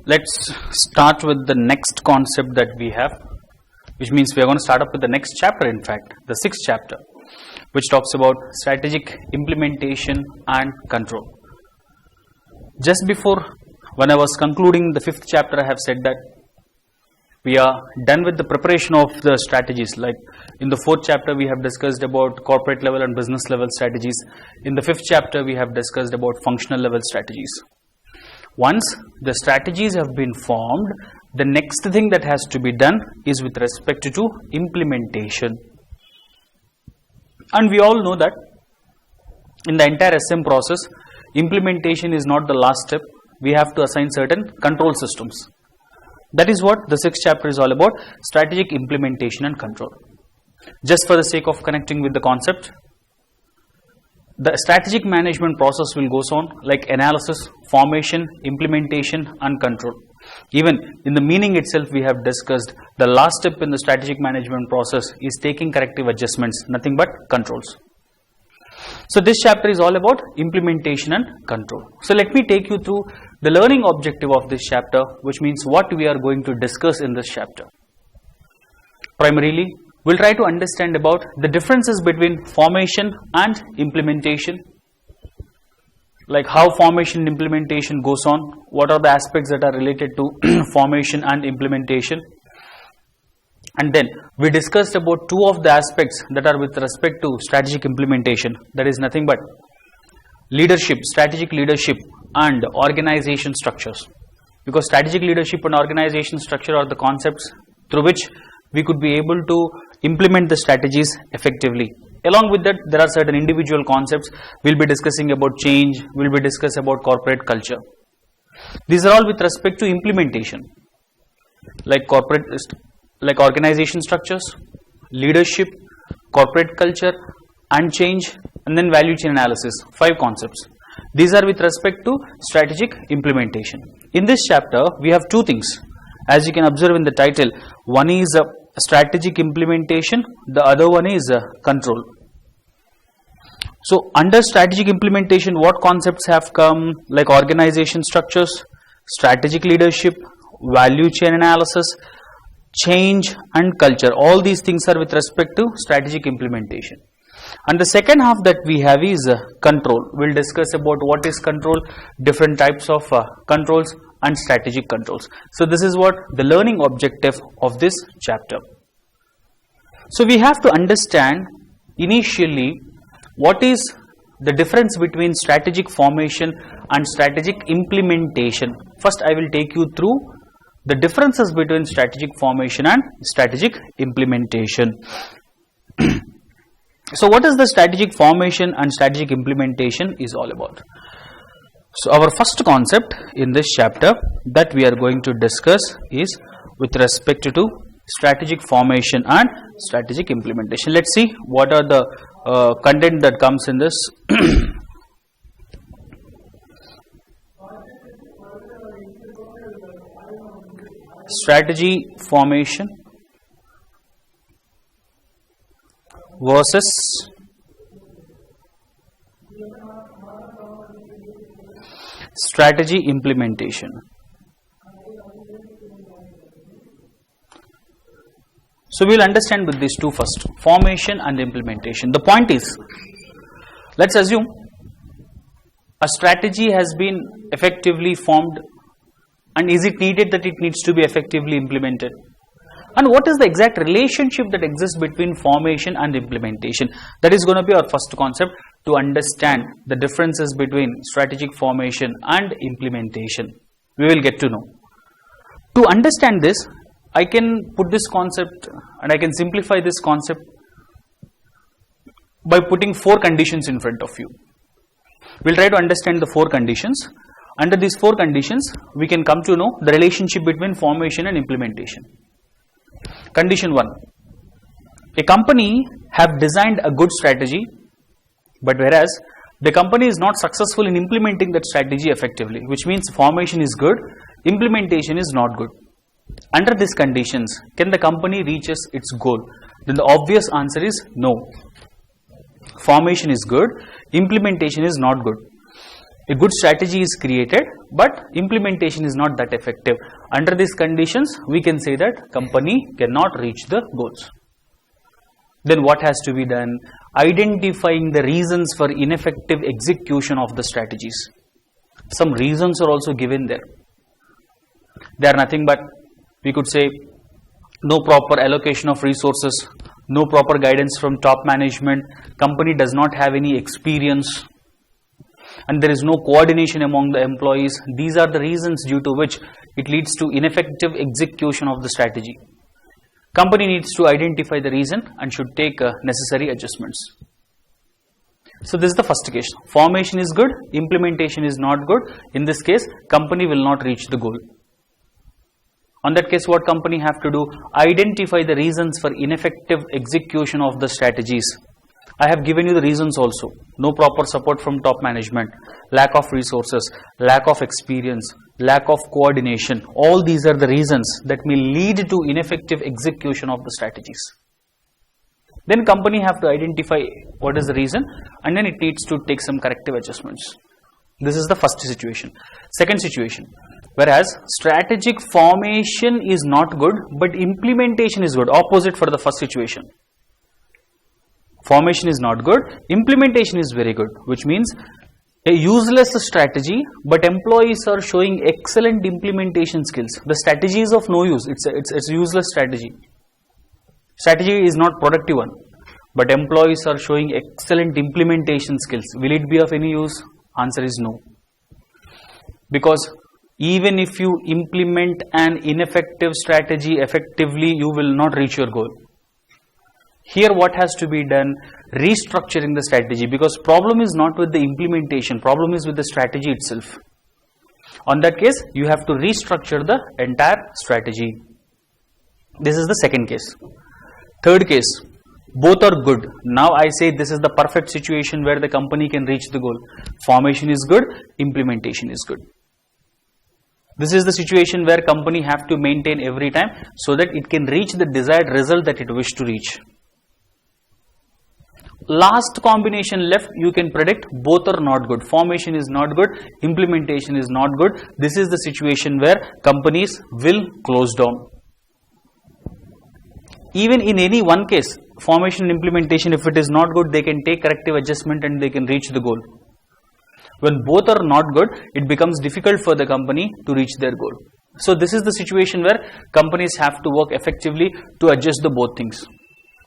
Let's start with the next concept that we have, which means we are going to start up with the next chapter, in fact, the 6th chapter, which talks about strategic implementation and control. Just before, when I was concluding the 5th chapter, I have said that we are done with the preparation of the strategies. Like in the 4th chapter, we have discussed about corporate level and business level strategies. In the 5th chapter, we have discussed about functional level strategies. Once the strategies have been formed, the next thing that has to be done is with respect to implementation. And we all know that in the entire SM process, implementation is not the last step. We have to assign certain control systems. That is what the 6th chapter is all about, strategic implementation and control. Just for the sake of connecting with the concept, the strategic management process will go on like analysis, formation, implementation and control. Even in the meaning itself, we have discussed the last step in the strategic management process is taking corrective adjustments, nothing but controls. So this chapter is all about implementation and control. So let me take you through the learning objective of this chapter, which means what we are going to discuss in this chapter. Primarily, we'll try to understand about the differences between formation and implementation, like how formation and implementation goes on, what are the aspects that are related to formation and implementation. And then we discussed about two of the aspects that are with respect to strategic implementation, that is nothing but leadership, strategic leadership and organization structures. Because strategic leadership and organization structure are the concepts through which we could be able to implement the strategies effectively. Along with that, there are certain individual concepts. We'll be discussing about change, we'll be discussing about corporate culture. These are all with respect to implementation, like organization structures, leadership, corporate culture and change, and then value chain analysis. 5 concepts. These are with respect to strategic implementation. In this chapter, we have 2 things. As you can observe in the title, one is strategic implementation, the other one is control. So under strategic implementation, what concepts have come, like organization structures, strategic leadership, value chain analysis, change and culture. All these things are with respect to strategic implementation. And the second half that we have is control. We'll discuss about what is control, different types of controls and strategic controls. So this is what the learning objective of this chapter. So we have to understand initially what is the difference between strategic formation and strategic implementation. First, I will take you through the differences between strategic formation and strategic implementation. So what is the strategic formation and strategic implementation is all about? So our first concept in this chapter that we are going to discuss is with respect to strategic formation and strategic implementation. Let's see what are the content that comes in this. Strategy formation versus strategy implementation. So we'll understand with these two first, formation and implementation. The point is, let's assume a strategy has been effectively formed, and is it needed that it needs to be effectively implemented? And what is the exact relationship that exists between formation and implementation? That is going to be our first concept, to understand the differences between strategic formation and implementation. We will get to know. To understand this, I can put this concept and I can simplify this concept by putting 4 conditions in front of you. We'll try to understand the 4 conditions. Under these 4 conditions, we can come to know the relationship between formation and implementation. Condition 1. A company have designed a good strategy, but whereas the company is not successful in implementing that strategy effectively, which means formation is good, implementation is not good. Under these conditions, can the company reach its goal? Then the obvious answer is no. Formation is good, implementation is not good. A good strategy is created, but implementation is not that effective. Under these conditions, we can say that company cannot reach the goals. Then what has to be done? Identifying the reasons for ineffective execution of the strategies. Some reasons are also given there. They are nothing but, we could say, no proper allocation of resources, no proper guidance from top management, company does not have any experience, and there is no coordination among the employees. These are the reasons due to which it leads to ineffective execution of the strategy. Company needs to identify the reason and should take necessary adjustments. So this is the first case. Formation is good, implementation is not good. In this case, company will not reach the goal. On that case, what company have to do? Identify the reasons for ineffective execution of the strategies. I have given you the reasons also. No proper support from top management, lack of resources, lack of experience, lack of coordination. All these are the reasons that may lead to ineffective execution of the strategies. Then company have to identify what is the reason, and then it needs to take some corrective adjustments. This is the first situation. Second situation, whereas strategic formation is not good, but implementation is good. Opposite for the first situation. Formation is not good, implementation is very good, which means a useless strategy, but employees are showing excellent implementation skills. The strategy is of no use, it's a useless strategy. Strategy is not productive one, but employees are showing excellent implementation skills. Will it be of any use? Answer is no. Because even if you implement an ineffective strategy effectively, you will not reach your goal. Here what has to be done? Restructuring the strategy, because problem is not with the implementation, problem is with the strategy itself. On that case, you have to restructure the entire strategy. This is the second case. Third case, both are good. Now I say this is the perfect situation where the company can reach the goal. Formation is good, implementation is good. This is the situation where company have to maintain every time so that it can reach the desired result that it wish to reach. Last combination left, you can predict both are not good. Formation is not good, implementation is not good. This is the situation where companies will close down. Even in any one case, formation and implementation, if it is not good, they can take corrective adjustment and they can reach the goal. When both are not good, it becomes difficult for the company to reach their goal. So this is the situation where companies have to work effectively to adjust the both things.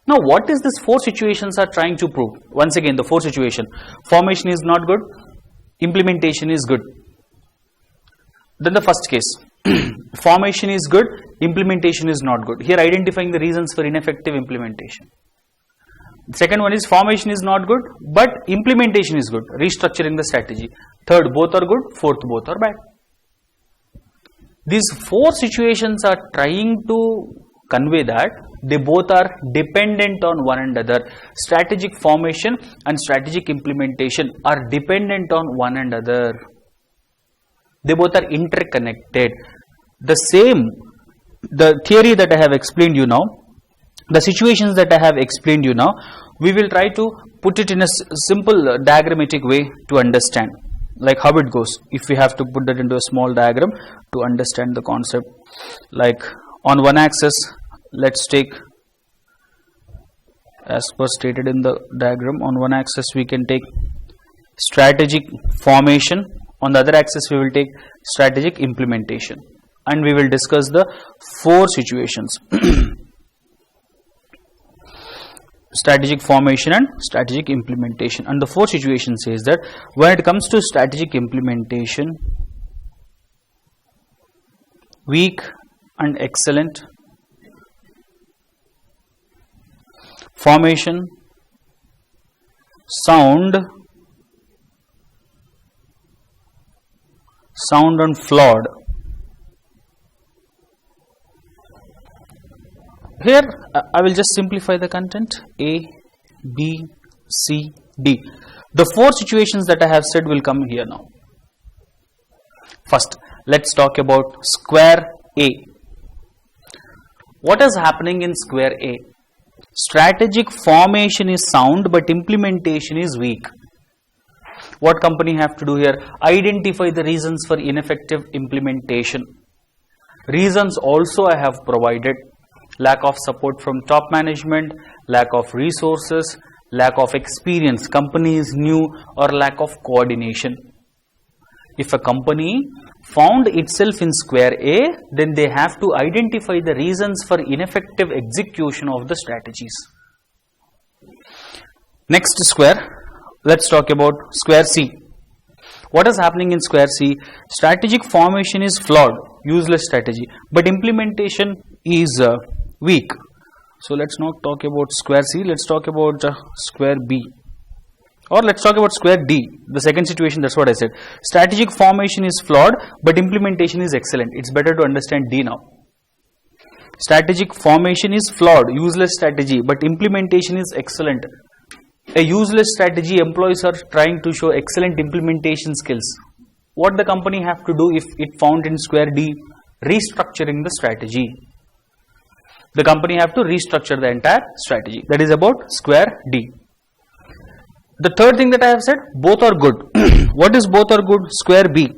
Now what is this four situations are trying to prove? Once again, the four situation. Formation is not good, implementation is good. Then the first case. Formation is good, implementation is not good. Here identifying the reasons for ineffective implementation. Second one is formation is not good, but implementation is good. Restructuring the strategy. Third, both are good. Fourth, both are bad. These four situations are trying to convey that they both are dependent on one another. Strategic formation and strategic implementation are dependent on one another. They both are interconnected. The theory that I have explained you now, the situations that I have explained you now, we will try to put it in a simple diagrammatic way to understand, like how it goes. If we have to put that into a small diagram to understand the concept, like on one axis, let's take, as per stated in the diagram, on one axis we can take strategic formation, on the other axis we will take strategic implementation, and we will discuss the four situations. Strategic formation and strategic implementation, and the four situations says that when it comes to strategic implementation, weak and excellent, formation sound and flawed. Here I will just simplify the content. A, B, C, D. The four situations that I have said will come here now. First, let's talk about square A. What is happening in square A? Strategic formation is sound, but implementation is weak. What company have to do here? Identify the reasons for ineffective implementation. Reasons also I have provided: lack of support from top management, lack of resources, lack of experience, company is new, or lack of coordination. If a company found itself in square A, then they have to identify the reasons for ineffective execution of the strategies. Next square, let's talk about square C. What is happening in square C? Strategic formation is flawed, useless strategy, but implementation is weak. So let's not talk about square C, let's talk about square B. Or let's talk about square D, the second situation. That's what I said. Strategic formation is flawed, but implementation is excellent. It's better to understand D now. Strategic formation is flawed, useless strategy, but implementation is excellent. A useless strategy, employees are trying to show excellent implementation skills. What the company have to do if it found in square D? Restructuring the strategy. The company have to restructure the entire strategy. That is about square D. The third thing that I have said, both are good. What is both are good? Square B.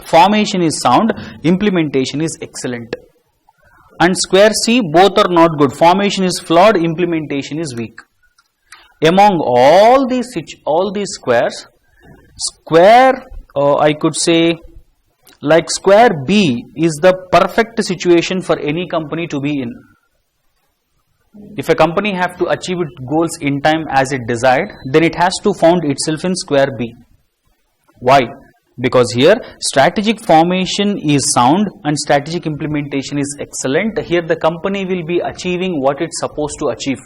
Formation is sound, implementation is excellent. And square C, both are not good. Formation is flawed, implementation is weak. Among all these squares, I could say, like square B is the perfect situation for any company to be in. If a company have to achieve its goals in time as it desired, then it has to found itself in square B. Why? Because here strategic formation is sound and strategic implementation is excellent. Here the company will be achieving what it's supposed to achieve,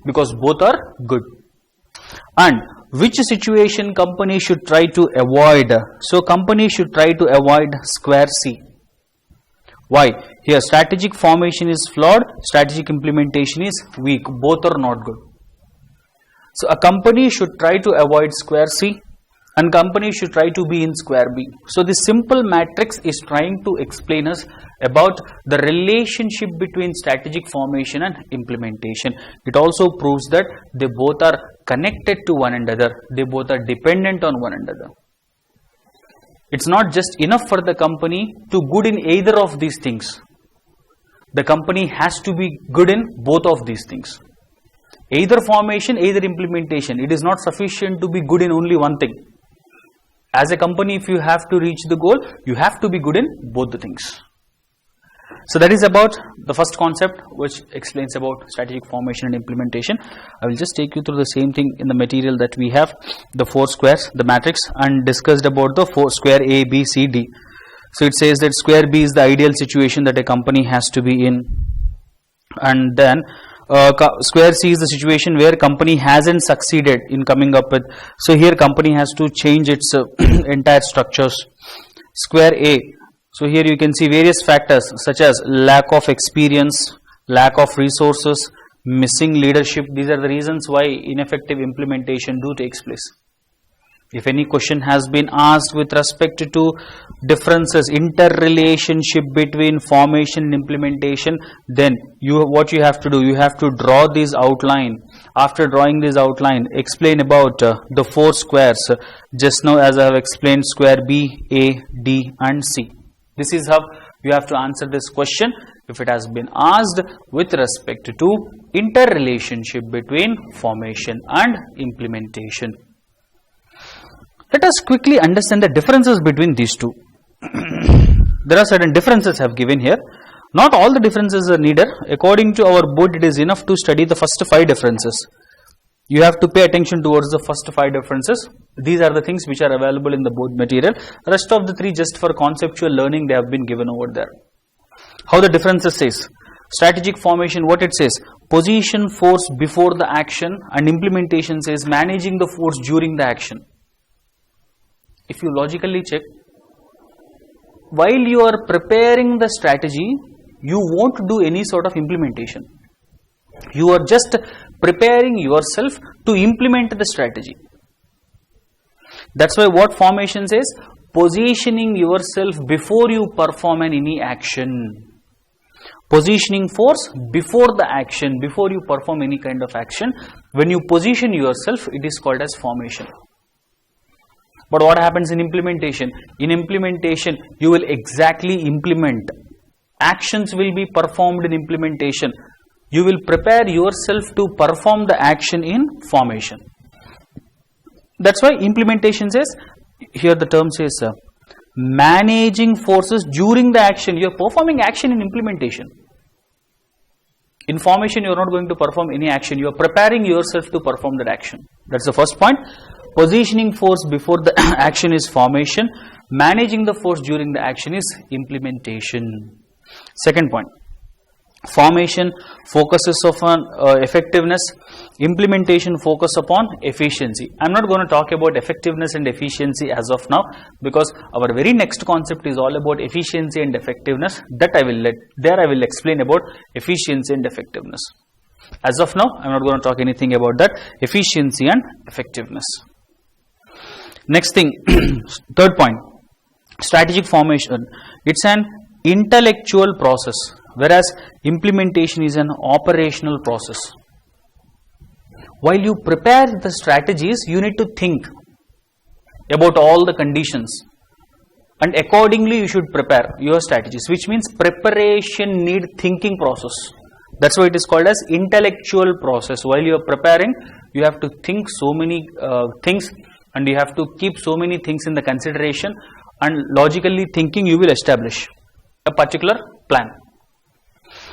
because both are good. And which situation company should try to avoid? So company should try to avoid square C. Why? Here strategic formation is flawed, strategic implementation is weak, both are not good. So a company should try to avoid square C and company should try to be in square B. So this simple matrix is trying to explain us about the relationship between strategic formation and implementation. It also proves that they both are connected to one another, they both are dependent on one another. It's not just enough for the company to good in either of these things. The company has to be good in both of these things. Either formation, either implementation. It is not sufficient to be good in only one thing. As a company, if you have to reach the goal, you have to be good in both the things. So that is about the first concept, which explains about strategic formation and implementation. I will just take you through the same thing in the material that we have, the 4 squares, the matrix, and discussed about the 4 square A, B, C, D. So it says that square B is the ideal situation that a company has to be in, and then square C is the situation where company hasn't succeeded in coming up with. So here company has to change its entire structures. Square A. So here you can see various factors such as lack of experience, lack of resources, missing leadership. These are the reasons why ineffective implementation takes place. If any question has been asked with respect to differences, interrelationship between formation and implementation, then what you have to do, you have to draw this outline. After drawing this outline, explain about the 4 squares. Just now as I have explained, square B, A, D and C. This is how you have to answer this question if it has been asked with respect to interrelationship between formation and implementation. Let us quickly understand the differences between these two. There are certain differences I have given here. Not all the differences are needed. According to our board, it is enough to study the first 5 differences. You have to pay attention towards the first 5 differences. These are the things which are available in the board material. Rest of the 3 just for conceptual learning, they have been given over there. How the differences says? Strategic formation, what it says? Position force before the action, and implementation says managing the force during the action. If you logically check, while you are preparing the strategy, you won't do any sort of implementation. You are just preparing yourself to implement the strategy. That's why what formation says? Positioning yourself before you perform any action. Positioning force before the action, before you perform any kind of action. When you position yourself, it is called as formation. But what happens in implementation? In implementation, you will exactly implement. Actions will be performed in implementation. You will prepare yourself to perform the action in formation. That's why implementation says, here the term says, managing forces during the action. You are performing action in implementation. In formation, you are not going to perform any action. You are preparing yourself to perform that action. That's the first point. Positioning force before the action is formation. Managing the force during the action is implementation. Second point. Formation focuses upon effectiveness. Implementation focus upon efficiency. I am not going to talk about effectiveness and efficiency as of now, because our very next concept is all about efficiency and effectiveness. That I will explain about efficiency and effectiveness. As of now, I am not going to talk anything about that. Efficiency and effectiveness. Next thing, third point, strategic formation. It's an intellectual process, whereas implementation is an operational process. While you prepare the strategies, you need to think about all the conditions, and accordingly you should prepare your strategies, which means preparation need thinking process. That's why it is called as intellectual process. While you are preparing, you have to think so many things, and you have to keep so many things in the consideration, and logically thinking you will establish a particular plan.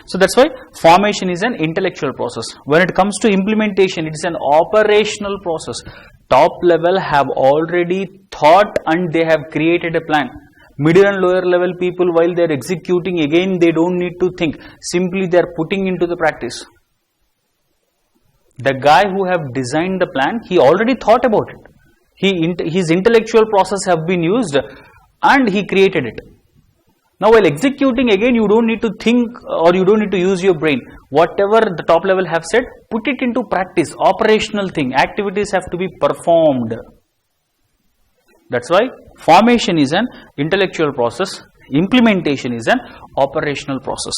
So that's why formation is an intellectual process. When it comes to implementation, it is an operational process. Top level have already thought and they have created a plan. Middle and lower level people, while they are executing, again they don't need to think. Simply they are putting into the practice. The guy who have designed the plan, he already thought about it. His intellectual process have been used and he created it. Now while executing, again you don't need to think or you don't need to use your brain. Whatever the top level have said, put it into practice. Operational thing. Activities have to be performed. That's why formation is an intellectual process. Implementation is an operational process.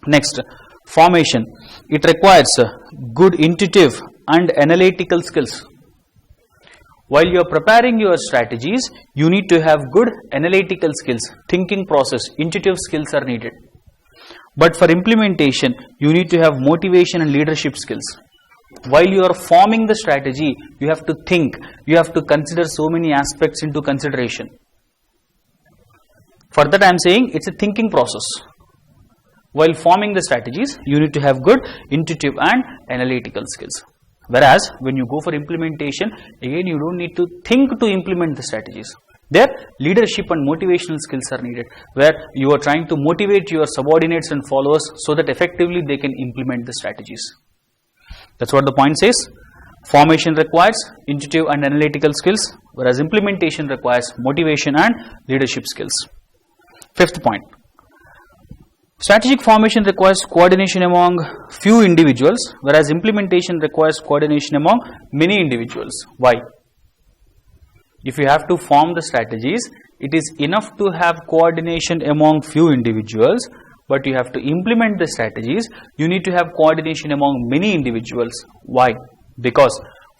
Next, formation. It requires good intuitive and analytical skills. While you are preparing your strategies, you need to have good analytical skills, thinking process, intuitive skills are needed. But for implementation, you need to have motivation and leadership skills. While you are forming the strategy, you have to think, you have to consider so many aspects into consideration. For that I am saying it's a thinking process. While forming the strategies, you need to have good intuitive and analytical skills. Whereas when you go for implementation, again you don't need to think to implement the strategies. There leadership and motivational skills are needed, where you are trying to motivate your subordinates and followers so that effectively they can implement the strategies. That's what the point says. Formation requires intuitive and analytical skills, whereas implementation requires motivation and leadership skills. Fifth point. Strategic formation requires coordination among few individuals, whereas implementation requires coordination among many individuals. Why? If you have to form the strategies, it is enough to have coordination among few individuals, but you have to implement the strategies, you need to have coordination among many individuals. Why? Because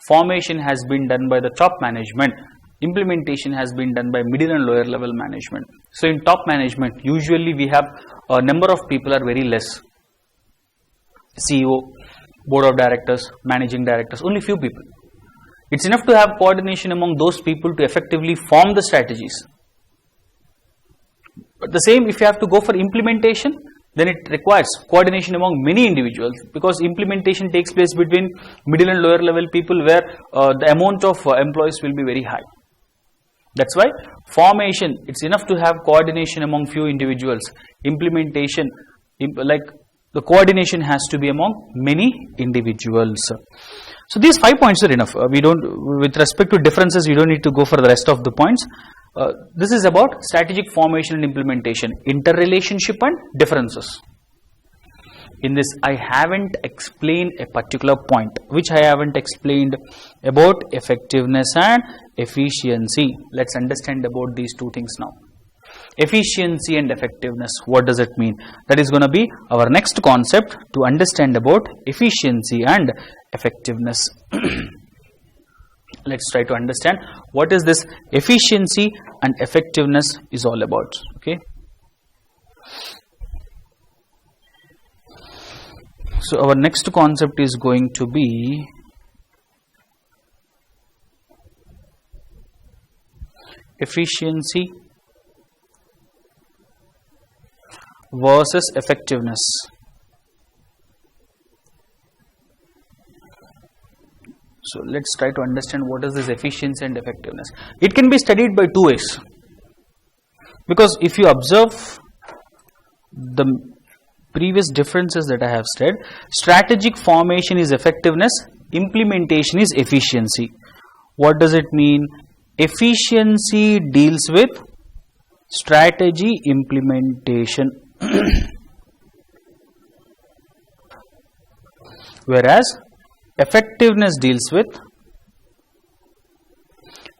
formation has been done by the top management. Implementation has been done by middle and lower level management. So in top management, usually we have a number of people are very less. CEO, board of directors, managing directors, only few people. It's enough to have coordination among those people to effectively form the strategies. But the same, if you have to go for implementation, then it requires coordination among many individuals, because implementation takes place between middle and lower level people, where the amount of employees will be very high. That's why formation, it's enough to have coordination among few individuals. Implementation, like the coordination has to be among many individuals. So these 5 points are enough. We don't, with respect to differences, you don't need to go for the rest of the points. This is about strategic formation and implementation, interrelationship and differences. In this, I haven't explained a particular point, which I haven't explained about effectiveness and efficiency. Let's understand about these two things now. Efficiency and effectiveness, what does it mean? That is going to be our next concept to understand about efficiency and effectiveness. Let's try to understand what is this efficiency and effectiveness is all about. Okay. So our next concept is going to be efficiency versus effectiveness. So let's try to understand what is this efficiency and effectiveness. It can be studied by two ways, because if you observe the previous differences that I have said, strategic formation is effectiveness, implementation is efficiency. What does it mean? Efficiency deals with strategy implementation, whereas effectiveness deals with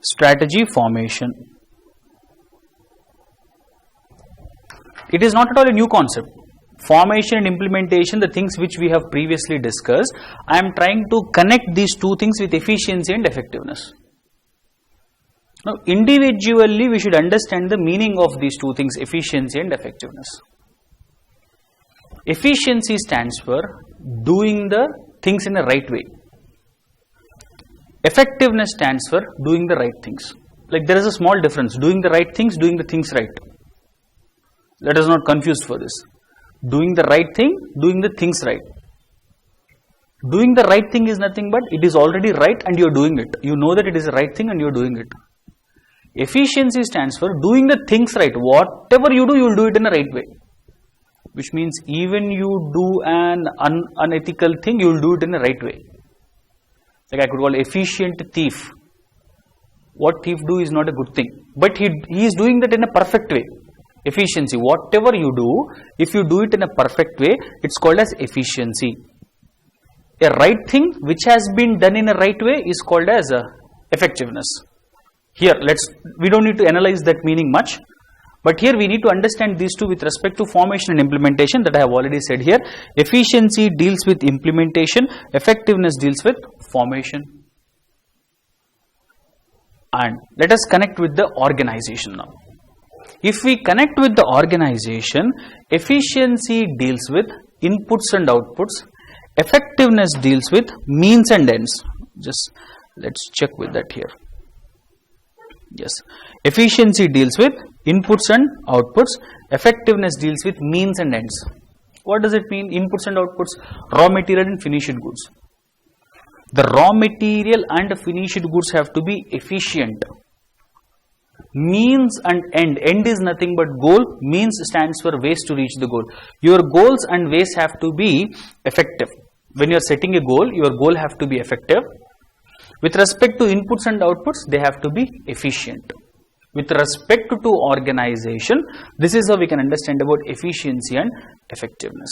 strategy formation. It is not at all a new concept. Formation and implementation, the things which we have previously discussed, I am trying to connect these two things with efficiency and effectiveness. Now, individually we should understand the meaning of these two things, efficiency and effectiveness. Efficiency stands for doing the things in the right way. Effectiveness stands for doing the right things. Like there is a small difference, doing the right things, doing the things right. Let us not confuse for this. Doing the right thing, doing the things right. Doing the right thing is nothing but it is already right and you are doing it. You know that it is the right thing and you are doing it. Efficiency stands for doing the things right. Whatever you do, you will do it in the right way. Which means even you do an unethical thing, you will do it in the right way. Like I could call efficient thief. What thief do is not a good thing, but he is doing that in a perfect way. Efficiency, whatever you do, if you do it in a perfect way, it's called as efficiency. A right thing which has been done in a right way is called as effectiveness. Here, we don't need to analyze that meaning much, but here we need to understand these two with respect to formation and implementation that I have already said here. Efficiency deals with implementation, effectiveness deals with formation. And let us connect with the organization now. If we connect with the organization, efficiency deals with inputs and outputs, effectiveness deals with means and ends. Just let's check with that here. Yes, efficiency deals with inputs and outputs, effectiveness deals with means and ends. What does it mean? Inputs and outputs, raw material and finished goods. The raw material and finished goods have to be efficient. Means and end is nothing but goal. Means stands for ways to reach the goal. Your goals and ways have to be effective. When you are setting a goal, your goal have to be effective. With respect to inputs and outputs, they have to be efficient. With respect to organization, this is how we can understand about efficiency and effectiveness.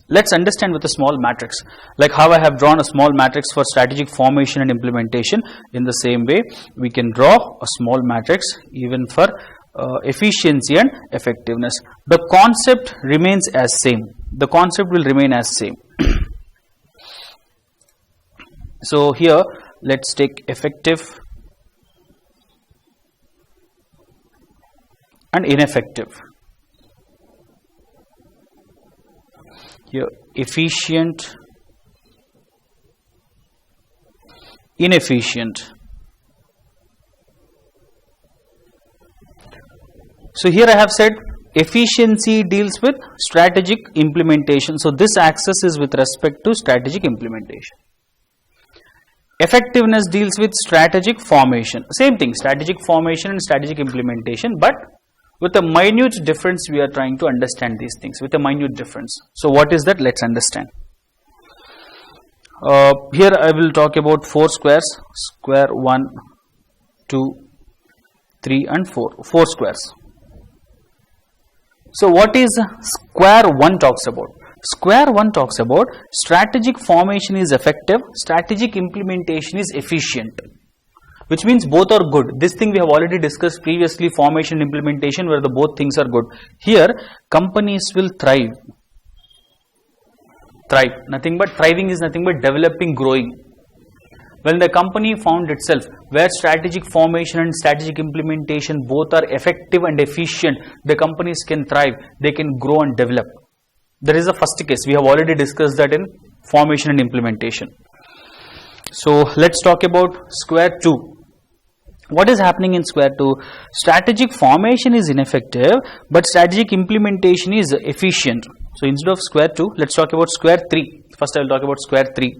Let's understand with a small matrix, like how I have drawn a small matrix for strategic formation and implementation. In the same way, we can draw a small matrix even for efficiency and effectiveness. The concept remains as same. The concept will remain as same. So here, let's take effective and ineffective. Here, efficient, inefficient. So here I have said efficiency deals with strategic implementation. So this axis is with respect to strategic implementation. Effectiveness deals with strategic formation. Same thing, strategic formation and strategic implementation, but with a minute difference. We are trying to understand these things with a minute difference. So what is that? Let's understand. Here I will talk about 4 squares, square 1, 2, 3 and 4 squares. So what is square 1 talks about? Square 1 talks about strategic formation is effective, strategic implementation is efficient, which means both are good. This thing we have already discussed previously, formation and implementation, where the both things are good. Here companies will thrive. Nothing but thriving is nothing but developing, growing. When the company found itself where strategic formation and strategic implementation both are effective and efficient, the companies can thrive, they can grow and develop. There is a first case. We have already discussed that in formation and implementation. So let's talk about square 2. What is happening in square 2? Strategic formation is ineffective, but strategic implementation is efficient. So instead of square 2, let's talk about square 3. First I will talk about square 3.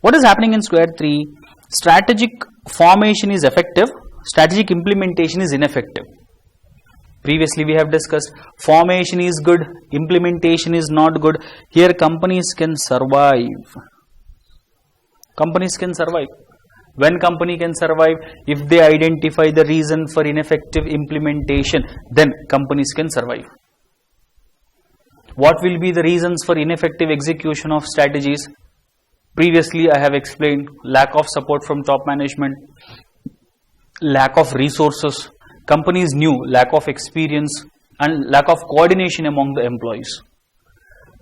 What is happening in square 3? Strategic formation is effective, strategic implementation is ineffective. Previously we have discussed formation is good, implementation is not good. Here companies can survive. Companies can survive. When company can survive? If they identify the reason for ineffective implementation, then companies can survive. What will be the reasons for ineffective execution of strategies? Previously I have explained lack of support from top management, lack of resources, companies knew lack of experience and lack of coordination among the employees.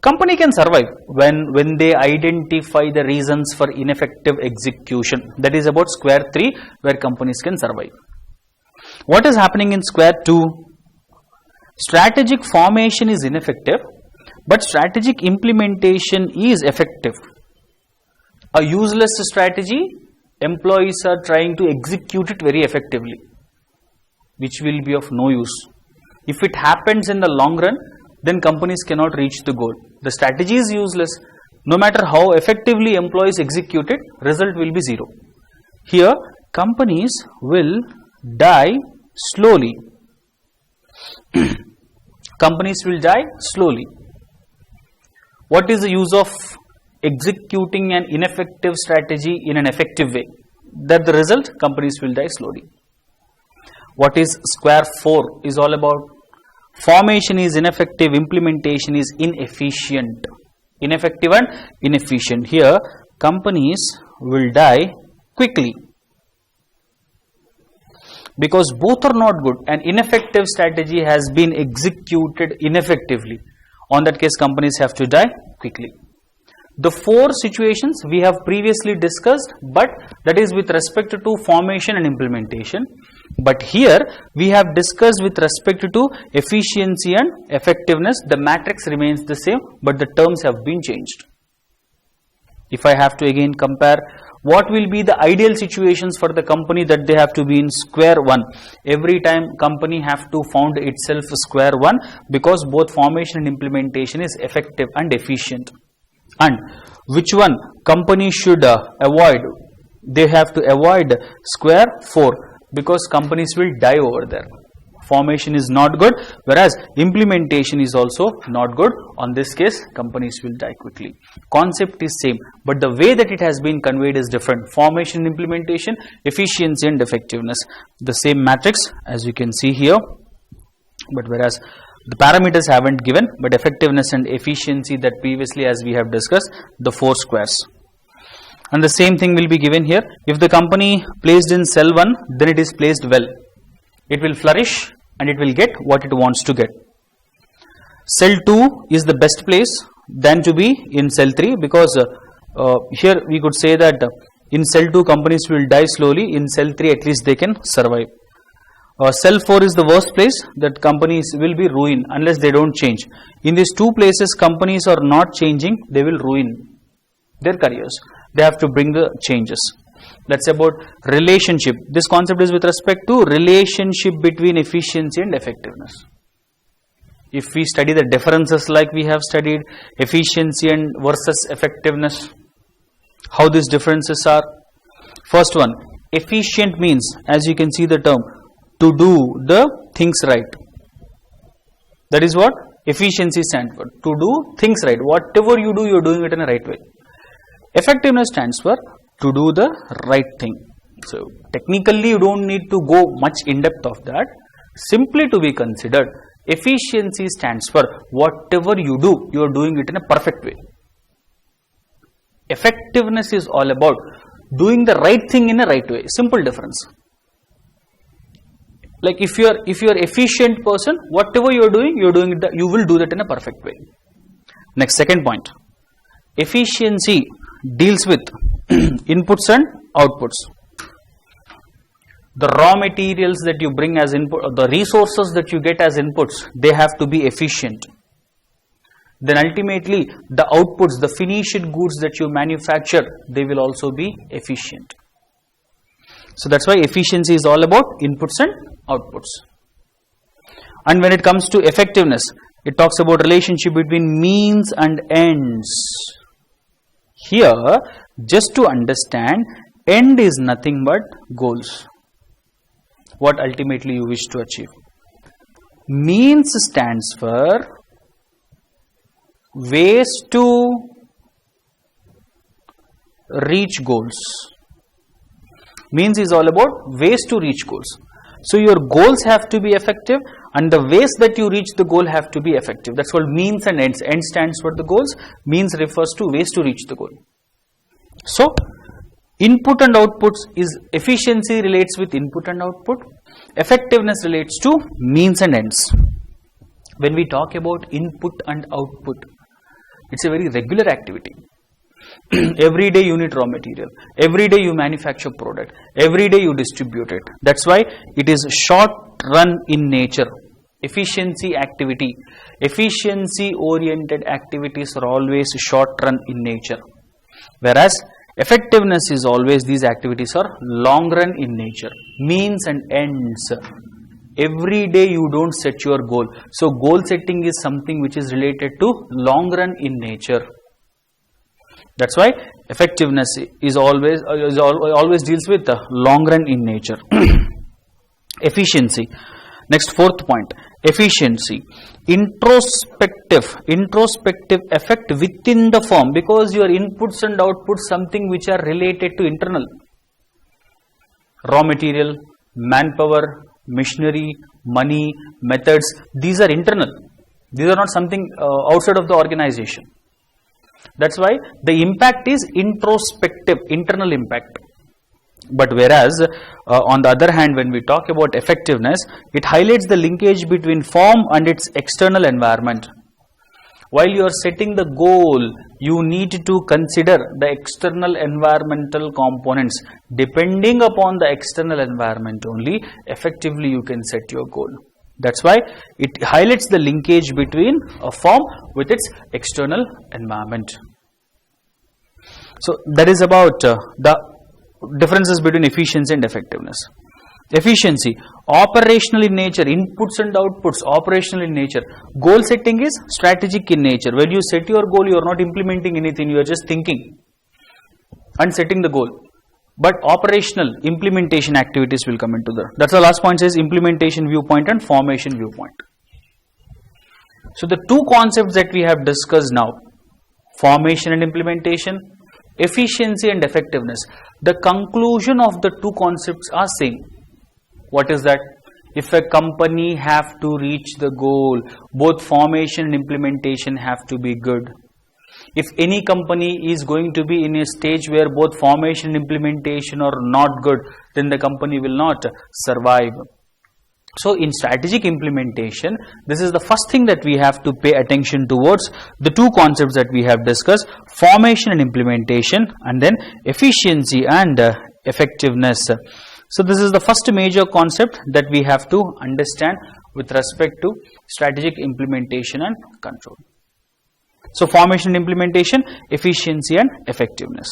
Company can survive when they identify the reasons for ineffective execution. That is about square 3 where companies can survive. What is happening in square 2? Strategic formation is ineffective, but strategic implementation is effective. A useless strategy, employees are trying to execute it very effectively, which will be of no use. If it happens in the long run, then companies cannot reach the goal. The strategy is useless. No matter how effectively employees execute it, result will be zero. Here, companies will die slowly. Companies will die slowly. What is the use of executing an ineffective strategy in an effective way? That the result, companies will die slowly. What is square 4 is all about? Formation is ineffective, implementation is inefficient. Ineffective and inefficient. Here, companies will die quickly. Because both are not good. An ineffective strategy has been executed ineffectively. On that case, companies have to die quickly. The 4 situations we have previously discussed, but that is with respect to formation and implementation. But here we have discussed with respect to efficiency and effectiveness. The matrix remains the same, but the terms have been changed. If I have to again compare, what will be the ideal situations for the company that they have to be in square 1? Every time company have to found itself square 1 because both formation and implementation is effective and efficient. And which one company should avoid? They have to avoid square 4 because companies will die over there. Formation is not good, whereas implementation is also not good. On this case, companies will die quickly. Concept is same, but the way that it has been conveyed is different. Formation, implementation, efficiency and effectiveness. The same matrix as you can see here, but whereas the parameters haven't given, but effectiveness and efficiency that previously as we have discussed, the 4 squares. And the same thing will be given here. If the company placed in cell 1, then it is placed well. It will flourish and it will get what it wants to get. Cell 2 is the best place than to be in cell 3 because here we could say that in cell 2 companies will die slowly, in cell 3 at least they can survive. Cell 4 is the worst place that companies will be ruined unless they don't change. In these 2 places companies are not changing, they will ruin their careers. They have to bring the changes. That's about relationship. This concept is with respect to relationship between efficiency and effectiveness. If we study the differences like we have studied efficiency and versus effectiveness, how these differences are. First one, efficient means, as you can see the term, to do the things right. That is what efficiency stands for. To do things right. Whatever you do, you are doing it in a right way. Effectiveness stands for to do the right thing. So technically you don't need to go much in depth of that. Simply to be considered, efficiency stands for whatever you do, you are doing it in a perfect way. Effectiveness is all about doing the right thing in a right way. Simple difference. Like if you are efficient person, whatever you are doing it, you will do that in a perfect way. Next, second point. Efficiency deals with Inputs and outputs. The raw materials that you bring as input, the resources that you get as inputs, they have to be efficient. Then ultimately the outputs, the finished goods that you manufacture, they will also be efficient. So that's why efficiency is all about inputs and outputs. And when it comes to effectiveness, it talks about relationship between means and ends. Here, just to understand, end is nothing but goals. What ultimately you wish to achieve. Means stands for ways to reach goals. Means is all about ways to reach goals. So your goals have to be effective and the ways that you reach the goal have to be effective. That's called means and ends. End stands for the goals, means refers to ways to reach the goal. So input and outputs is efficiency relates with input and output. Effectiveness relates to means and ends. When we talk about input and output, it's a very regular activity. Every day you need raw material. Every day you manufacture product. Every day you distribute it. That's why it is short run in nature. Efficiency activity. Efficiency oriented activities are always short run in nature. Whereas effectiveness is always, these activities are long run in nature. Means and ends. Every day you don't set your goal. So goal setting is something which is related to long run in nature. That's why effectiveness is always deals with the long run in nature. Efficiency. Next, fourth point. Efficiency. Introspective effect within the firm, because your inputs and outputs something which are related to internal. Raw material, manpower, machinery, money, methods, these are internal. These are not something outside of the organization. That's why the impact is introspective, internal impact. But whereas on the other hand, when we talk about effectiveness, it highlights the linkage between firm and its external environment. While you are setting the goal, you need to consider the external environmental components. Depending upon the external environment only, effectively you can set your goal. That's why it highlights the linkage between a firm with its external environment. So that is about the differences between efficiency and effectiveness. Efficiency, operational in nature, inputs and outputs, operational in nature. Goal setting is strategic in nature. When you set your goal, you are not implementing anything, you are just thinking and setting the goal. But operational implementation activities will come into there. That's the last point, says implementation viewpoint and formation viewpoint. So the two concepts that we have discussed now, formation and implementation, efficiency and effectiveness. The conclusion of the two concepts are same. What is that? If a company have to reach the goal, both formation and implementation have to be good. If any company is going to be in a stage where both formation and implementation are not good, then the company will not survive. So in strategic implementation, this is the first thing that we have to pay attention towards, the two concepts that we have discussed, formation and implementation, and then efficiency and effectiveness. So this is the first major concept that we have to understand with respect to strategic implementation and control. So formation and implementation, efficiency and effectiveness.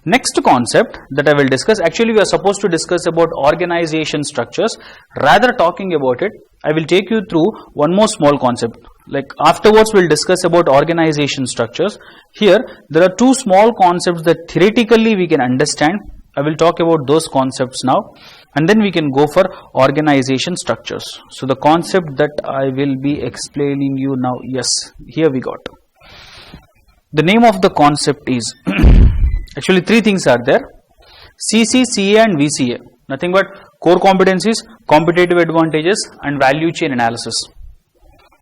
Next concept that I will discuss, actually we are supposed to discuss about organization structures. Rather talking about it, I will take you through one more small concept. Like afterwards we'll discuss about organization structures. Here there are two small concepts that theoretically we can understand. I will talk about those concepts now, and then we can go for organization structures. So the concept that I will be explaining you now, yes, here we got. The name of the concept is actually three things are there: CC, CA and VCA. Nothing but core competencies, competitive advantages and value chain analysis.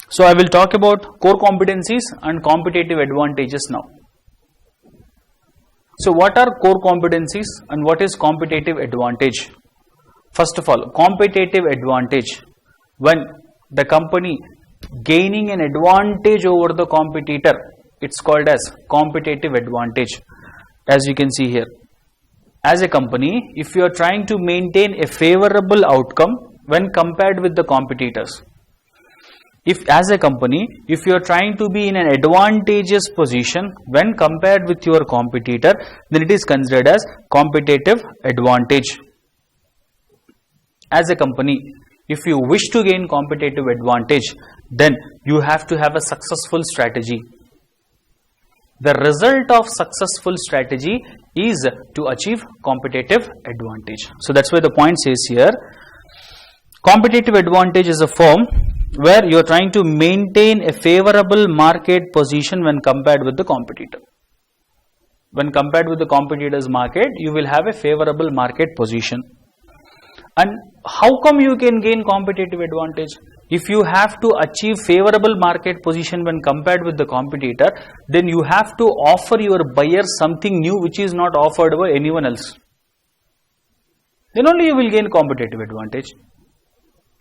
So I will talk about core competencies and competitive advantages now. So what are core competencies and what is competitive advantage? First of all, competitive advantage, when the company gaining an advantage over the competitor, it's called as competitive advantage. as you can see here. As a company, if you are trying to maintain a favorable outcome when compared with the competitors, if as a company, if you are trying to be in an advantageous position when compared with your competitor, then it is considered as competitive advantage. As a company, if you wish to gain competitive advantage, then you have to have a successful strategy. The result of successful strategy is to achieve competitive advantage. So that's why the point says here, competitive advantage is a form where you are trying to maintain a favorable market position when compared with the competitor. When compared with the competitor's market, you will have a favorable market position. And how come you can gain competitive advantage? If you have to achieve favorable market position when compared with the competitor, then you have to offer your buyer something new which is not offered by anyone else. Then only you will gain competitive advantage.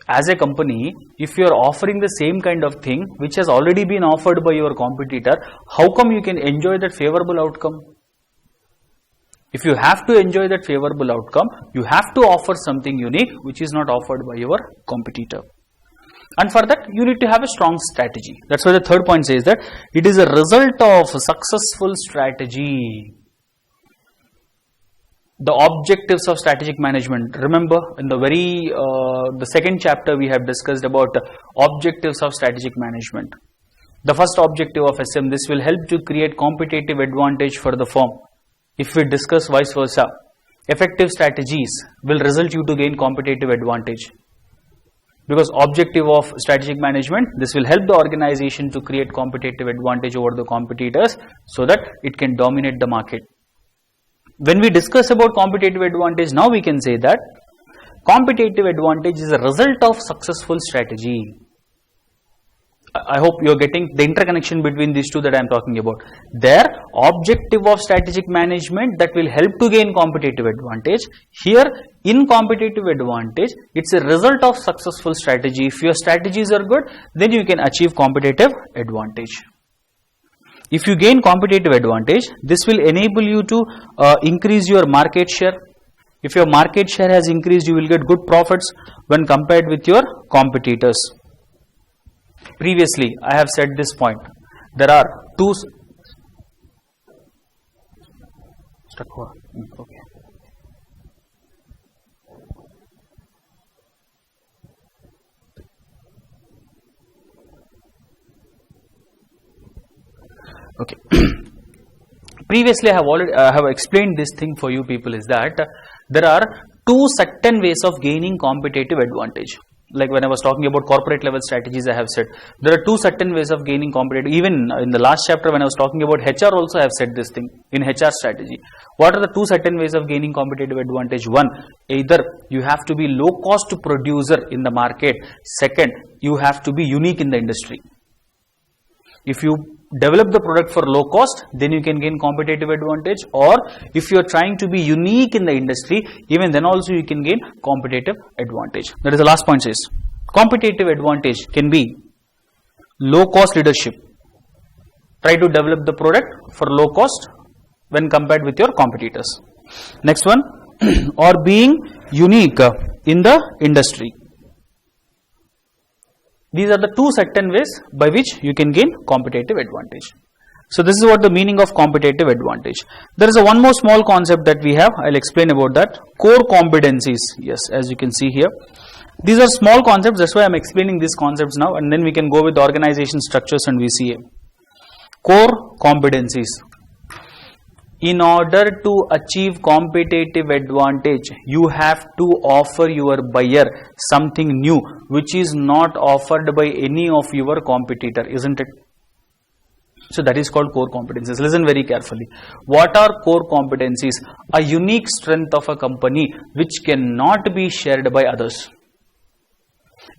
As a company, if you are offering the same kind of thing which has already been offered by your competitor, how come you can enjoy that favorable outcome? If you have to enjoy that favorable outcome, you have to offer something unique which is not offered by your competitor. And for that, you need to have a strong strategy. That's why the third point says that it is a result of a successful strategy. The objectives of strategic management. Remember, in the second chapter, we have discussed about the objectives of strategic management. The first objective of SM, this will help to create competitive advantage for the firm. If we discuss vice versa, effective strategies will result you to gain competitive advantage. Because objective of strategic management, this will help the organization to create competitive advantage over the competitors so that it can dominate the market. When we discuss about competitive advantage, now we can say that competitive advantage is a result of successful strategy. I hope you are getting the interconnection between these two that I am talking about. Their objective of strategic management that will help to gain competitive advantage. Here, in competitive advantage, it's a result of successful strategy. If your strategies are good, then you can achieve competitive advantage. If you gain competitive advantage, this will enable you to increase your market share. If your market share has increased, you will get good profits when compared with your competitors. Previously, I have said this point. There are two. Okay. Okay. Previously, I have explained this thing for you people is that there are two certain ways of gaining competitive advantage. Like when I was talking about corporate level strategies, I have said there are two certain ways of gaining competitive. Even in the last chapter when I was talking about HR also I have said this thing in HR strategy. What are the two certain ways of gaining competitive advantage? One, either you have to be low cost producer in the market. Second, you have to be unique in the industry. If you develop the product for low cost, then you can gain competitive advantage, or if you are trying to be unique in the industry, even then also you can gain competitive advantage. That is the last point says. Competitive advantage can be low cost leadership. Try to develop the product for low cost when compared with your competitors. Next one, or being unique in the industry. These are the two certain ways by which you can gain competitive advantage. So this is what the meaning of competitive advantage. There is one more small concept that we have. I'll explain about that. Core competencies. Yes, as you can see here. These are small concepts. That's why I'm explaining these concepts now, and then we can go with organization structures and VCA. Core competencies. In order to achieve competitive advantage, you have to offer your buyer something new which is not offered by any of your competitor, isn't it? So that is called core competencies. Listen very carefully. What are core competencies? A unique strength of a company which cannot be shared by others.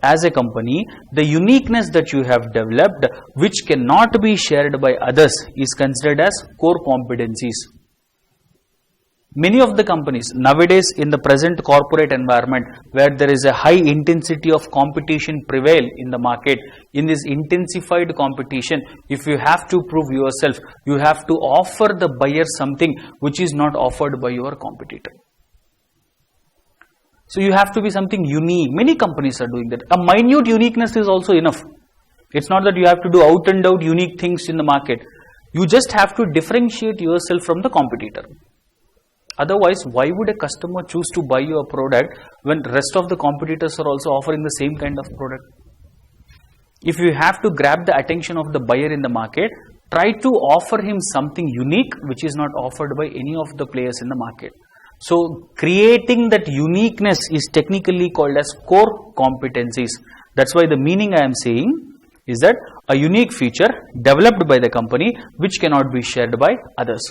As a company, the uniqueness that you have developed which cannot be shared by others is considered as core competencies. Many of the companies nowadays in the present corporate environment where there is a high intensity of competition prevail in the market, in this intensified competition, if you have to prove yourself, you have to offer the buyer something which is not offered by your competitor. So you have to be something unique. Many companies are doing that. A minute uniqueness is also enough. It's not that you have to do out and out unique things in the market. You just have to differentiate yourself from the competitor. Otherwise, why would a customer choose to buy your product when rest of the competitors are also offering the same kind of product? If you have to grab the attention of the buyer in the market, try to offer him something unique which is not offered by any of the players in the market. So, creating that uniqueness is technically called as core competencies. That's why the meaning I am saying is that a unique feature developed by the company which cannot be shared by others.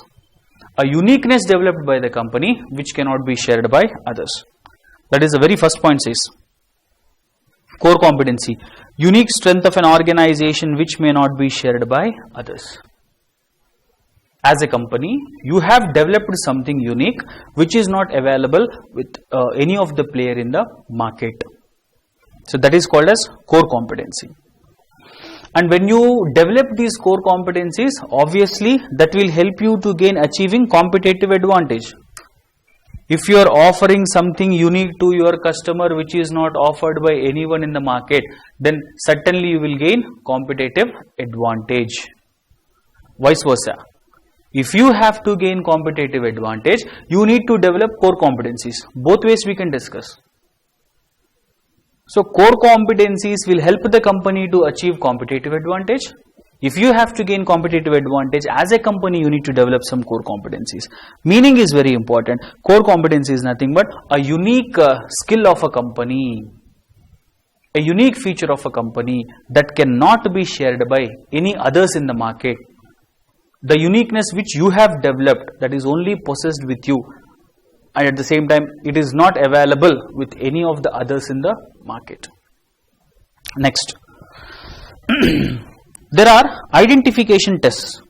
A uniqueness developed by the company which cannot be shared by others. That is the very first point says. Core competency. Unique strength of an organization which may not be shared by others. As a company, you have developed something unique which is not available with any of the player in the market. So that is called as core competency. And when you develop these core competencies, obviously that will help you to gain achieving competitive advantage. If you are offering something unique to your customer which is not offered by anyone in the market, then certainly you will gain competitive advantage. Vice versa. If you have to gain competitive advantage, you need to develop core competencies. Both ways we can discuss. So, core competencies will help the company to achieve competitive advantage. If you have to gain competitive advantage as a company, you need to develop some core competencies. Meaning is very important. Core competency is nothing but a unique skill of a company, a unique feature of a company that cannot be shared by any others in the market. The uniqueness which you have developed, that is only possessed with you, and at the same time it is not available with any of the others in the market. Next, there are identification tests.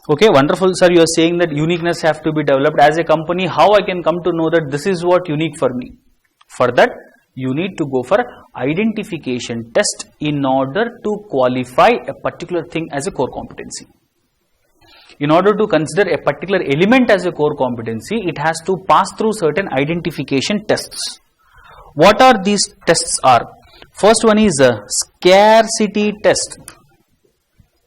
Okay, wonderful sir, you are saying that uniqueness have to be developed. As a company, how I can come to know that this is what unique for me? For that, you need to go for identification test in order to qualify a particular thing as a core competency. In order to consider a particular element as a core competency, it has to pass through certain identification tests. What are these tests are? First one is a scarcity test.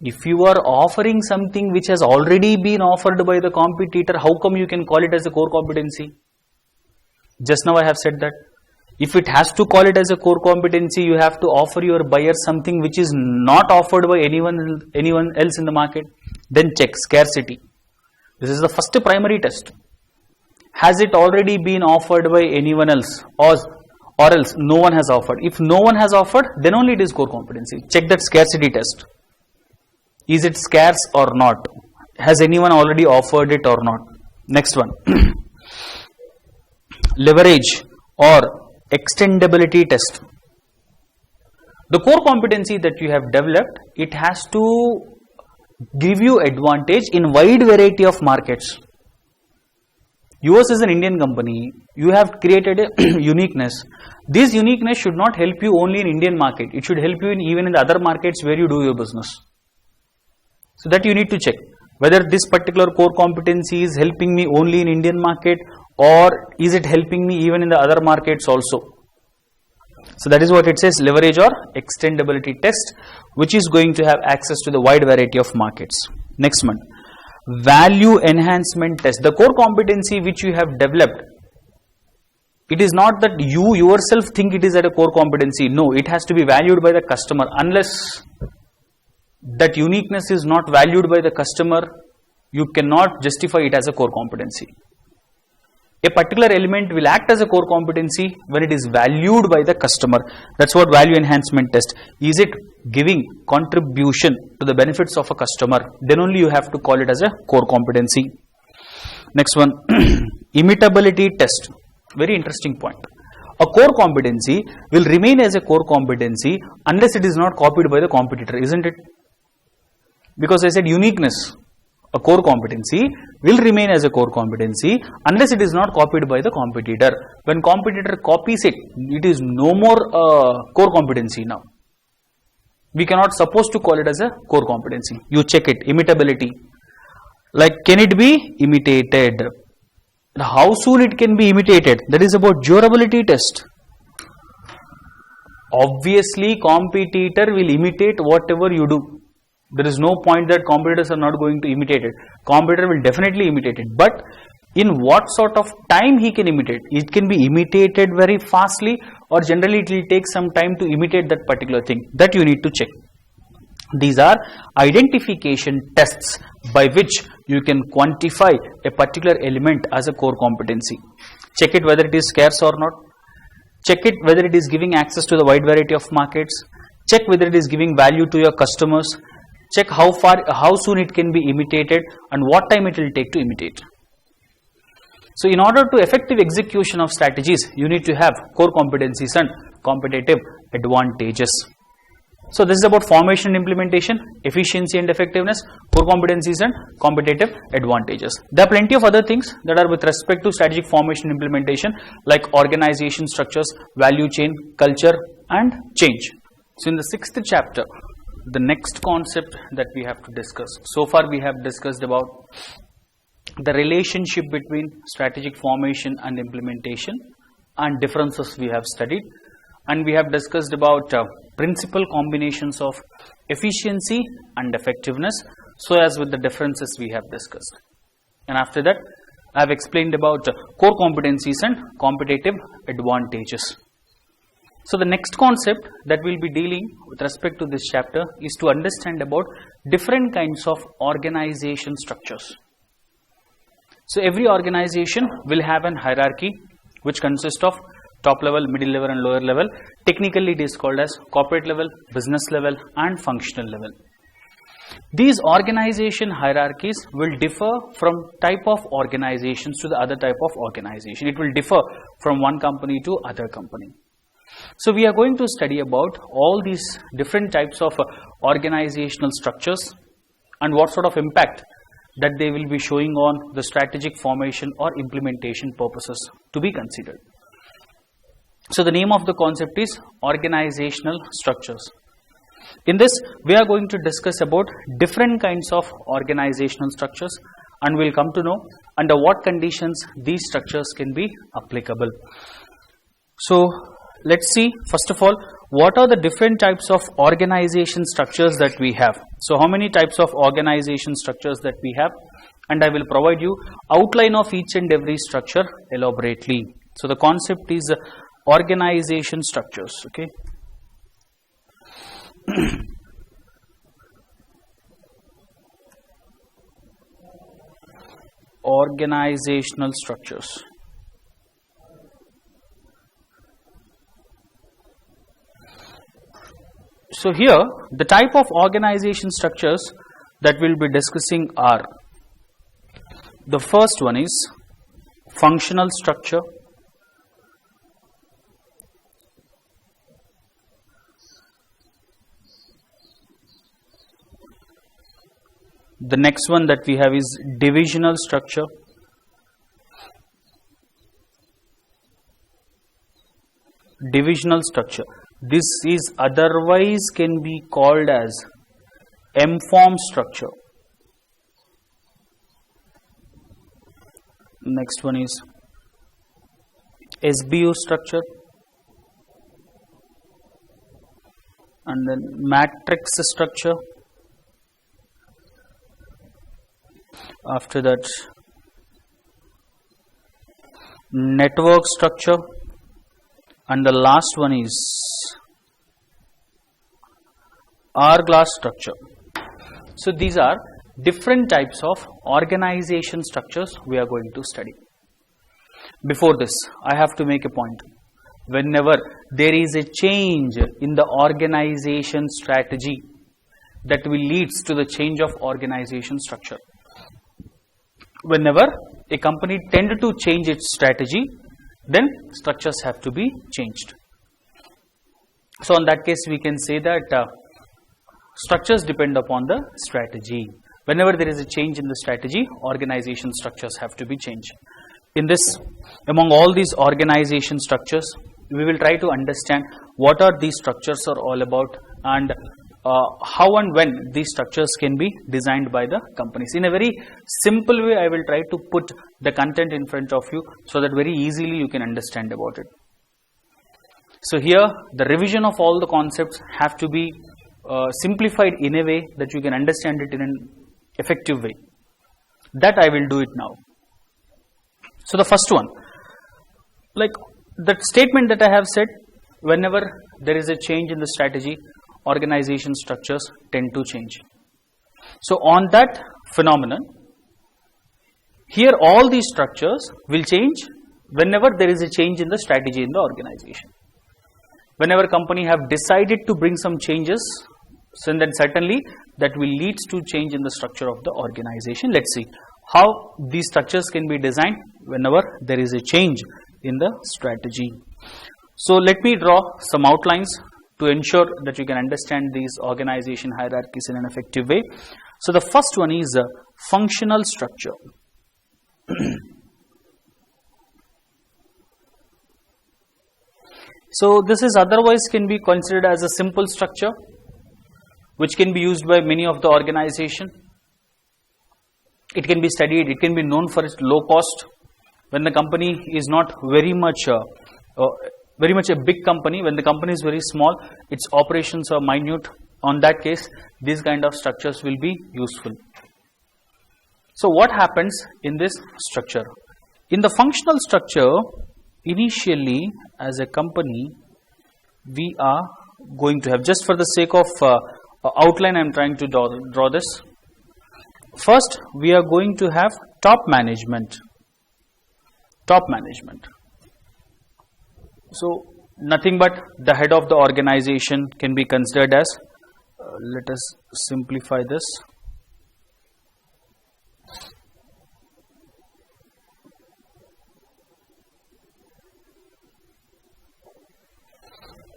If you are offering something which has already been offered by the competitor, how come you can call it as a core competency? Just now I have said that. If it has to call it as a core competency, you have to offer your buyer something which is not offered by anyone else in the market. Then check scarcity. This is the first primary test. Has it already been offered by anyone else, or else no one has offered? If no one has offered, then only it is core competency. Check that scarcity test. Is it scarce or not? Has anyone already offered it or not? Next one. Leverage or extendability test. The core competency that you have developed, it has to give you advantage in wide variety of markets. Yours is an Indian company. You have created a uniqueness. This uniqueness should not help you only in Indian market. It should help you even in the other markets where you do your business. So that you need to check whether this particular core competency is helping me only in Indian market, or is it helping me even in the other markets also. So that is what it says, leverage or extendability test, which is going to have access to the wide variety of markets. Next one, value enhancement test. The core competency which you have developed, it is not that you yourself think it is at a core competency. No, it has to be valued by the customer. Unless that uniqueness is not valued by the customer, you cannot justify it as a core competency. A particular element will act as a core competency when it is valued by the customer. That's what value enhancement test. Is it giving contribution to the benefits of a customer? Then only you have to call it as a core competency. Next one, imitability test. Very interesting point. A core competency will remain as a core competency unless it is not copied by the competitor, isn't it? Because I said uniqueness. A core competency will remain as a core competency unless it is not copied by the competitor. When competitor copies it, it is no more core competency now. We cannot suppose to call it as a core competency. You check it, imitability. Like, can it be imitated? How soon it can be imitated? That is about durability test. Obviously, competitor will imitate whatever you do. There is no point that competitors are not going to imitate it. Competitor will definitely imitate it. But in what sort of time he can imitate? It can be imitated very fastly, or generally it will take some time to imitate that particular thing. That you need to check. These are identification tests by which you can quantify a particular element as a core competency. Check it whether it is scarce or not. Check it whether it is giving access to the wide variety of markets. Check whether it is giving value to your customers. Check how soon it can be imitated and what time it will take to imitate. So in order to effective execution of strategies, you need to have core competencies and competitive advantages. So this is about formation and implementation, efficiency and effectiveness, core competencies and competitive advantages. There are plenty of other things that are with respect to strategic formation and implementation, like organization structures, value chain, culture and change. So in the 6th chapter, the next concept that we have to discuss. So far we have discussed about the relationship between strategic formation and implementation, and differences we have studied, and we have discussed about principal combinations of efficiency and effectiveness, so as with the differences we have discussed. And after that, I have explained about core competencies and competitive advantages. So the next concept that we will be dealing with respect to this chapter is to understand about different kinds of organization structures. So every organization will have an hierarchy which consists of top level, middle level and lower level. Technically it is called as corporate level, business level and functional level. These organization hierarchies will differ from type of organizations to the other type of organization. It will differ from one company to other company. So we are going to study about all these different types of organizational structures and what sort of impact that they will be showing on the strategic formation or implementation purposes to be considered. So the name of the concept is organizational structures. In this, we are going to discuss about different kinds of organizational structures, and we will come to know under what conditions these structures can be applicable. So let's see, first of all, what are the different types of organization structures that we have. So how many types of organization structures that we have, and I will provide you outline of each and every structure elaborately. So the concept is organization structures, okay. Organizational structures. So here, the type of organization structures that we'll be discussing are, the first one is functional structure. The next one that we have is divisional structure. Divisional structure. This is otherwise can be called as M-form structure. Next one is SBU structure, and then matrix structure. After that, network structure, and the last one is hourglass structure. So these are different types of organization structures we are going to study. Before this, I have to make a point. Whenever there is a change in the organization strategy, that will leads to the change of organization structure. Whenever a company tends to change its strategy, then structures have to be changed. So in that case, we can say that structures depend upon the strategy. Whenever there is a change in the strategy, organization structures have to be changed. In this, among all these organization structures, we will try to understand what are these structures are all about, and how and when these structures can be designed by the companies. In a very simple way, I will try to put the content in front of you so that very easily you can understand about it. So here, the revision of all the concepts have to be simplified in a way that you can understand it in an effective way. That I will do it now. So the first one, like that statement that I have said, whenever there is a change in the strategy, organization structures tend to change. So on that phenomenon, here all these structures will change whenever there is a change in the strategy in the organization. Whenever company have decided to bring some changes, so then certainly that will lead to change in the structure of the organization. Let's see how these structures can be designed whenever there is a change in the strategy. So let me draw some outlines to ensure that you can understand these organization hierarchies in an effective way. So the first one is a functional structure. So this is otherwise can be considered as a simple structure, which can be used by many of the organization. It can be studied, it can be known for its low cost. When the company is not very much a big company, when the company is very small, its operations are minute. On that case, these kind of structures will be useful. So what happens in this structure? In the functional structure, initially as a company, we are going to have, just for the sake of outline, I am trying to draw this. First, we are going to have top management. Top management. So nothing but the head of the organization can be considered as, let us simplify this.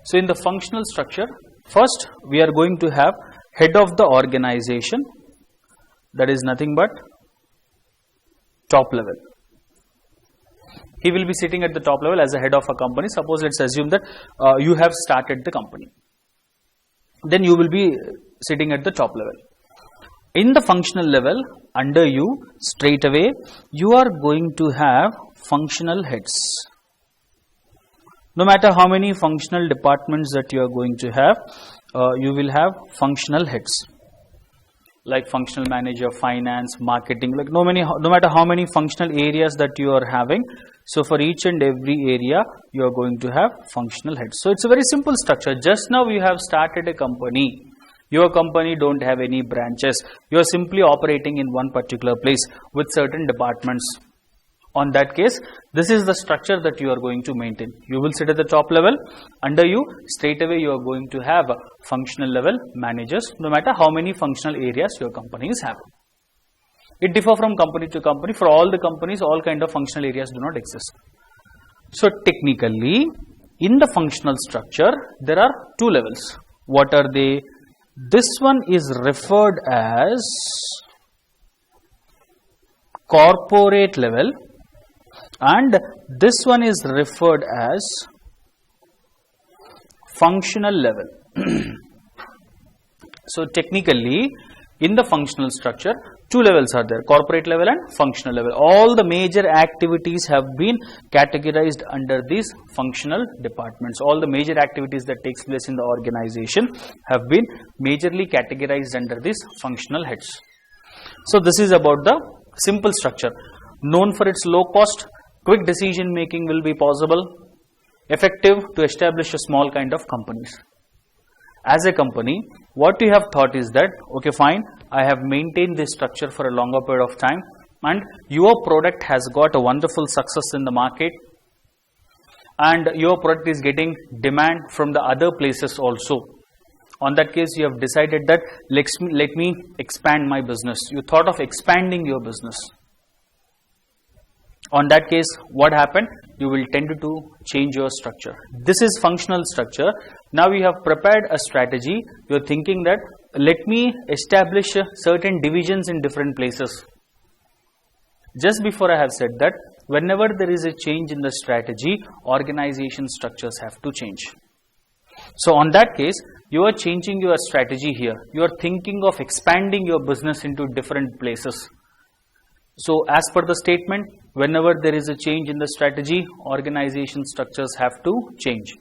So in the functional structure, first we are going to have head of the organization, that is nothing but top level. He will be sitting at the top level as a head of a company. Suppose let's assume that you have started the company. Then you will be sitting at the top level. In the functional level, under you, straight away, you are going to have functional heads. No matter how many functional departments that you are going to have, you will have functional heads. Like functional manager, finance, marketing, like no matter how many functional areas that you are having. So for each and every area, you are going to have functional heads. So it's a very simple structure. Just now you have started a company. Your company don't have any branches. You are simply operating in one particular place with certain departments. On that case, this is the structure that you are going to maintain. You will sit at the top level. Under you, straight away you are going to have functional level managers, no matter how many functional areas your company is having. It differs from company to company. For all the companies, all kind of functional areas do not exist. So technically, in the functional structure, there are two levels. What are they? This one is referred as corporate level, and this one is referred as functional level. So technically, in the functional structure, two levels are there, corporate level and functional level. All the major activities have been categorized under these functional departments. All the major activities that takes place in the organization have been majorly categorized under these functional heads. So this is about the simple structure. Known for its low cost, quick decision making will be possible, effective to establish a small kind of companies. As a company, what you have thought is that, okay fine, I have maintained this structure for a longer period of time and your product has got a wonderful success in the market and your product is getting demand from the other places also. On that case, you have decided that let me expand my business. You thought of expanding your business. On that case, what happened? You will tend to change your structure. This is functional structure. Now you have prepared a strategy. You are thinking that let me establish certain divisions in different places. Just before I have said that, whenever there is a change in the strategy, organization structures have to change. So on that case, you are changing your strategy here. You are thinking of expanding your business into different places. So as per the statement, whenever there is a change in the strategy, organization structures have to change.